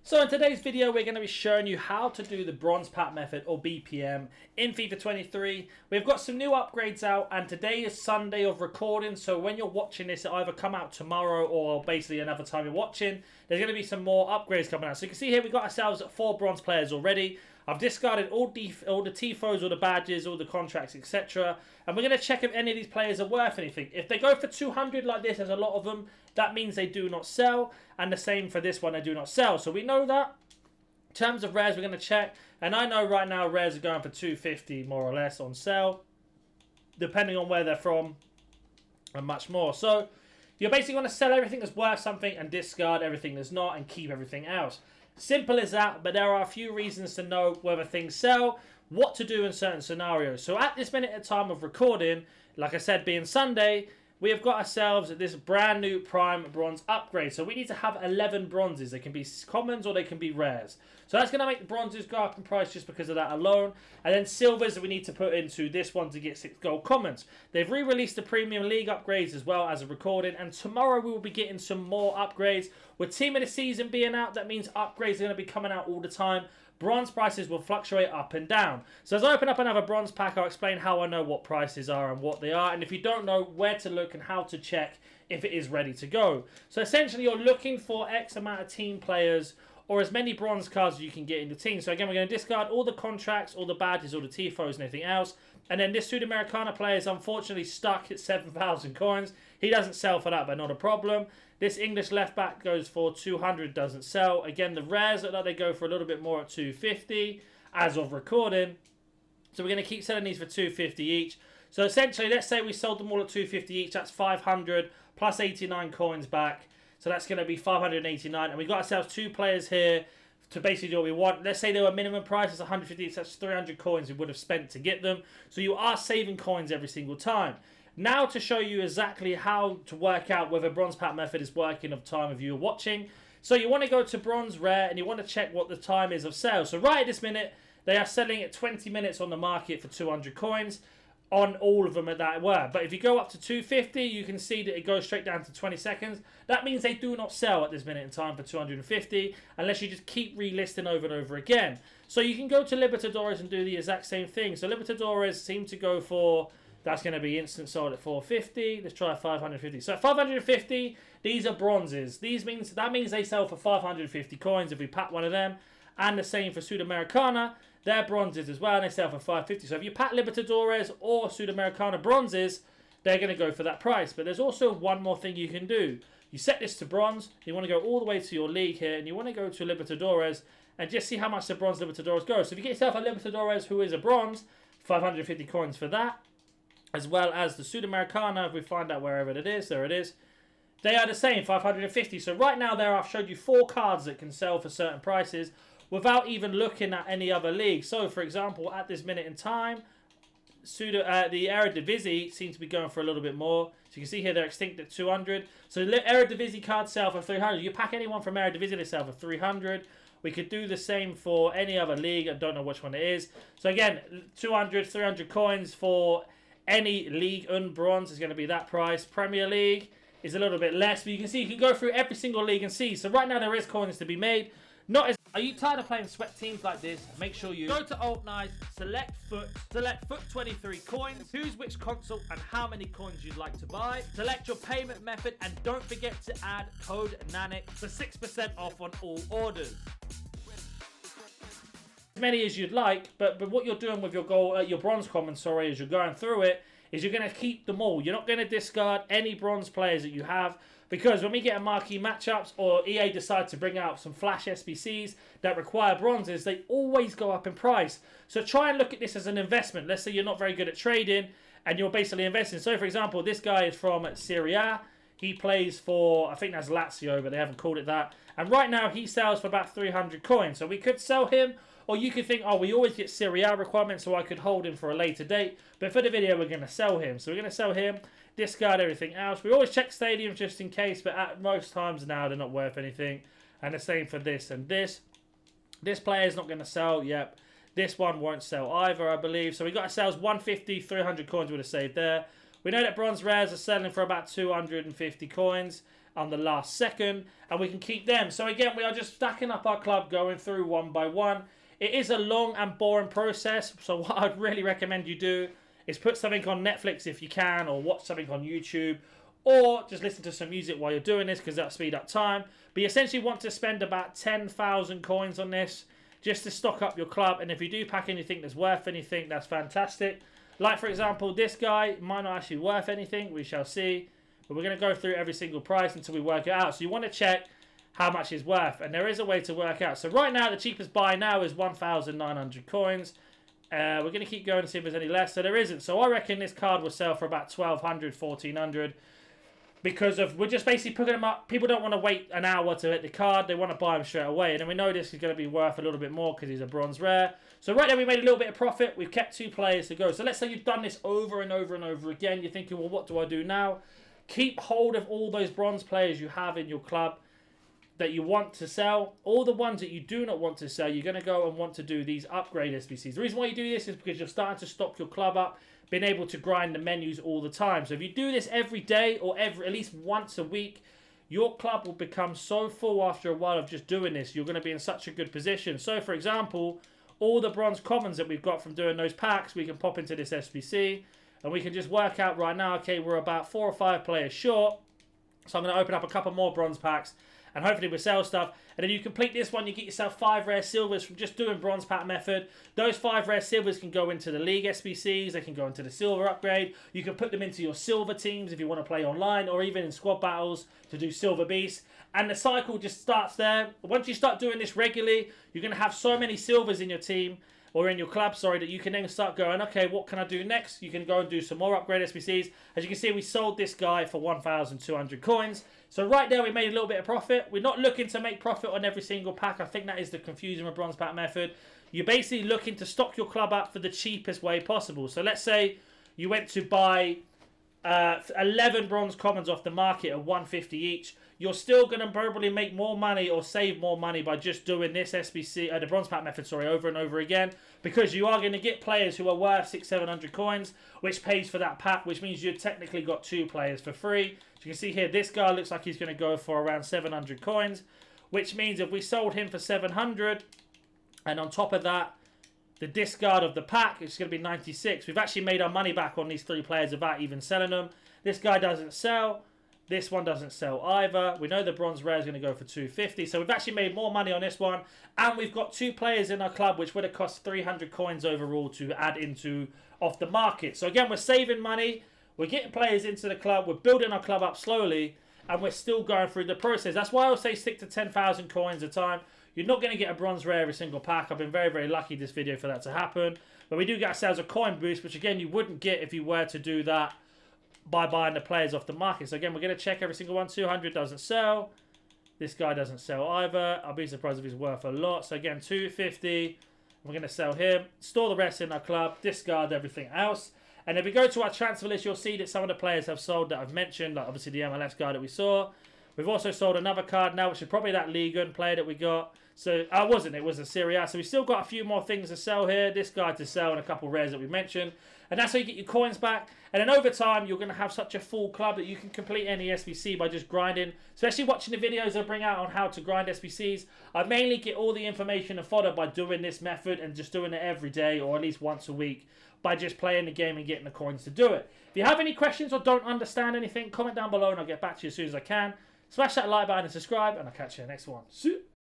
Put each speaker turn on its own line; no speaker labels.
So in today's video, we're going to be showing you how to do the bronze pack method, or BPM, in FIFA 23. We've got some new upgrades out, and today is Sunday of recording, so when you're watching this, it'll either come out tomorrow or basically another time you're watching. There's going to be some more upgrades coming out. So you can see here, we've got ourselves 4 bronze players already. I've discarded all the TIFOs, all the badges, all the contracts, etc. And we're going to check if any of these players are worth anything. If they go for 200 like this, there's a lot of them, that means they do not sell. And the same for this one, they do not sell. So we know that. In terms of rares, we're going to check. And I know right now rares are going for 250 more or less on sale, depending on where they're from and much more. So you're basically going to sell everything that's worth something and discard everything that's not and keep everything else. Simple as that, but there are a few reasons to know whether things sell, what to do in certain scenarios. So at this minute at time of recording, like I said, being Sunday, we have got ourselves this brand new Prime Bronze upgrade. So we need to have 11 bronzes. They can be commons or they can be rares. So that's going to make the bronzes go up in price just because of that alone. And then silvers that we need to put into this one to get 6 gold commons. They've re-released the Premium League upgrades as well as a recording. And tomorrow we will be getting some more upgrades. With Team of the Season being out, that means upgrades are going to be coming out all the time. Bronze prices will fluctuate up and down. So as I open up another bronze pack, I'll explain how I know what prices are and what they are. And if you don't know, where to look and how to check if it is ready to go. So essentially, you're looking for X amount of team players or as many bronze cards as you can get in the team. So again, we're going to discard all the contracts, all the badges, all the TIFOs and anything else. And then this Sudamericana player is unfortunately stuck at 7,000 coins. He doesn't sell for that, but not a problem. This English left back goes for 200, doesn't sell. Again, the rares look like they go for a little bit more at 250 as of recording. So we're going to keep selling these for 250 each. So essentially, let's say we sold them all at 250 each. That's 500 plus 89 coins back. So that's going to be 589. And we've got ourselves 2 players here to basically do what we want. Let's say they were minimum price is 150, so that's 300 coins we would have spent to get them. So you are saving coins every single time. Now to show you exactly how to work out whether bronze pack method is working of time of you watching. So you want to go to bronze rare and you want to check what the time is of sale. So right at this minute, they are selling at 20 minutes on the market for 200 coins on all of them at that were. But if you go up to 250, you can see that it goes straight down to 20 seconds. That means they do not sell at this minute in time for 250 unless you just keep relisting over and over again. So you can go to Libertadores and do the exact same thing. So Libertadores seem to go for, that's going to be instant sold at 450. Let's try 550. So at 550, these are bronzes. That means they sell for 550 coins if we pack one of them. And the same for Sudamericana. They're bronzes as well, and they sell for 550. So if you pack Libertadores or Sudamericana bronzes, they're going to go for that price. But there's also one more thing you can do. You set this to bronze. You want to go all the way to your league here, and you want to go to Libertadores and just see how much the bronze Libertadores goes. So if you get yourself a Libertadores who is a bronze, 550 coins for that, as well as the Sudamericana, if we find out wherever it is, there it is. They are the same, 550. So right now there, I've showed you 4 cards that can sell for certain prices without even looking at any other league. So, for example, at this minute in time, the Eredivisie seems to be going for a little bit more. So you can see here they're extinct at 200. So Eredivisie cards sell for 300. You pack anyone from Eredivisie, they sell for 300. We could do the same for any other league. I don't know which one it is. So again, 200, 300 coins for any league bronze is going to be that price. Premier League is a little bit less, but you can see you can go through every single league and see. So right now there is coins to be made. Are you tired of playing sweat teams like this? Make sure you go to Alt Nice, select foot 23 coins, choose which console and how many coins you'd like to buy, select your payment method, and don't forget to add code NaNNiK for 6% off on all orders. As many as you'd like, but what you're doing with your bronze common, as you're going through it, is you're going to keep them all. You're not going to discard any bronze players that you have, because when we get a marquee matchups or EA decide to bring out some flash SBCs that require bronzes, they always go up in price. So try and look at this as an investment. Let's say you're not very good at trading and you're basically investing. So for example, this guy is from Serie A. He plays for, I think that's Lazio, but they haven't called it that. And right now he sells for about 300 coins. So we could sell him, or you could think, oh, we always get Serie A requirements, so I could hold him for a later date. But for the video, we're going to sell him. So we're going to sell him, discard everything else. We always check stadiums just in case, but at most times now, they're not worth anything. And the same for this and this. This player is not going to sell, yep. This one won't sell either, I believe. So we got ourselves 150, 300 coins would have saved there. We know that bronze rares are selling for about 250 coins. on the last second, and we can keep them. So again, we are just stacking up our club, going through one by one. It is a long and boring process, so what I'd really recommend you do is put something on Netflix if you can, or watch something on YouTube, or just listen to some music while you're doing this, because that'll speed up time. But you essentially want to spend about 10,000 coins on this just to stock up your club, and if you do pack anything that's worth anything, that's fantastic. Like, for example, this guy might not actually worth anything, we shall see. But we're going to go through every single price until we work it out. So you want to check how much it's worth, and there is a way to work out. So right now, the cheapest buy now is 1,900 coins. We're going to keep going to see if there's any less. So there isn't. So I reckon this card will sell for about 1,200, 1,400. Because of, we're just basically picking them up. People don't want to wait an hour to hit the card. They want to buy them straight away. And then we know this is going to be worth a little bit more because he's a bronze rare. So right there we made a little bit of profit. We've kept 2 players to go. So let's say you've done this over and over and over again. You're thinking, well, what do I do now? Keep hold of all those bronze players you have in your club that you want to sell. All the ones that you do not want to sell, you're going to go and want to do these upgrade SBCs. The reason why you do this is because you're starting to stock your club up, being able to grind the menus all the time. So if you do this every day or at least once a week, your club will become so full after a while of just doing this. You're going to be in such a good position. So for example, all the bronze commons that we've got from doing those packs, we can pop into this SBC and we can just work out right now, okay, we're about 4 or 5 players short. So I'm going to open up a couple more bronze packs and hopefully we'll sell stuff. And then you complete this one, you get yourself 5 rare silvers from just doing bronze pack method. Those 5 rare silvers can go into the league SBCs, they can go into the silver upgrade. You can put them into your silver teams if you want to play online, or even in squad battles to do silver beasts. And the cycle just starts there. Once you start doing this regularly, you're going to have so many silvers in your team, or in your club, sorry, that you can then start going, okay, what can I do next? You can go and do some more upgrade SBCs. As you can see, we sold this guy for 1,200 coins. So right there, we made a little bit of profit. We're not looking to make profit on every single pack. I think that is the confusion with bronze pack method. You're basically looking to stock your club up for the cheapest way possible. So let's say you went to buy 11 bronze commons off the market at 150 each. You're still going to probably make more money or save more money by just doing this SBC, the bronze pack method, sorry, over and over again, because you are going to get players who are worth 600-700 coins, which pays for that pack, which means you've technically got 2 players for free. So you can see here, this guy looks like he's going to go for around 700 coins, which means if we sold him for 700, and on top of that, the discard of the pack is going to be 96. We've actually made our money back on these 3 players without even selling them. This guy doesn't sell. This one doesn't sell either. We know the bronze rare is going to go for 250. So we've actually made more money on this one. And we've got 2 players in our club, which would have cost 300 coins overall to add into off the market. So again, we're saving money. We're getting players into the club. We're building our club up slowly. And we're still going through the process. That's why I would say stick to 10,000 coins a time. You're not going to get a bronze rare every single pack. I've been very, very lucky this video for that to happen. But we do get ourselves a coin boost, which again, you wouldn't get if you were to do that by buying the players off the market. So again, we're going to check every single one. 200 doesn't sell. This guy doesn't sell either. I'll be surprised if he's worth a lot. So again, 250. We're going to sell him. Store the rest in our club. Discard everything else. And if we go to our transfer list, you'll see that some of the players have sold that I've mentioned. Like obviously the MLS guy that we saw. We've also sold another card now, which is probably that Ligue 1 player that we got. So, it was a Serie A. So we've still got a few more things to sell here. This guy to sell and a couple rares that we mentioned. And that's how you get your coins back. And then over time, you're going to have such a full club that you can complete any SBC by just grinding. Especially watching the videos I bring out on how to grind SBCs. I mainly get all the information and fodder by doing this method and just doing it every day or at least once a week by just playing the game and getting the coins to do it. If you have any questions or don't understand anything, comment down below and I'll get back to you as soon as I can. Smash that like button and subscribe, and I'll catch you in the next one. See you.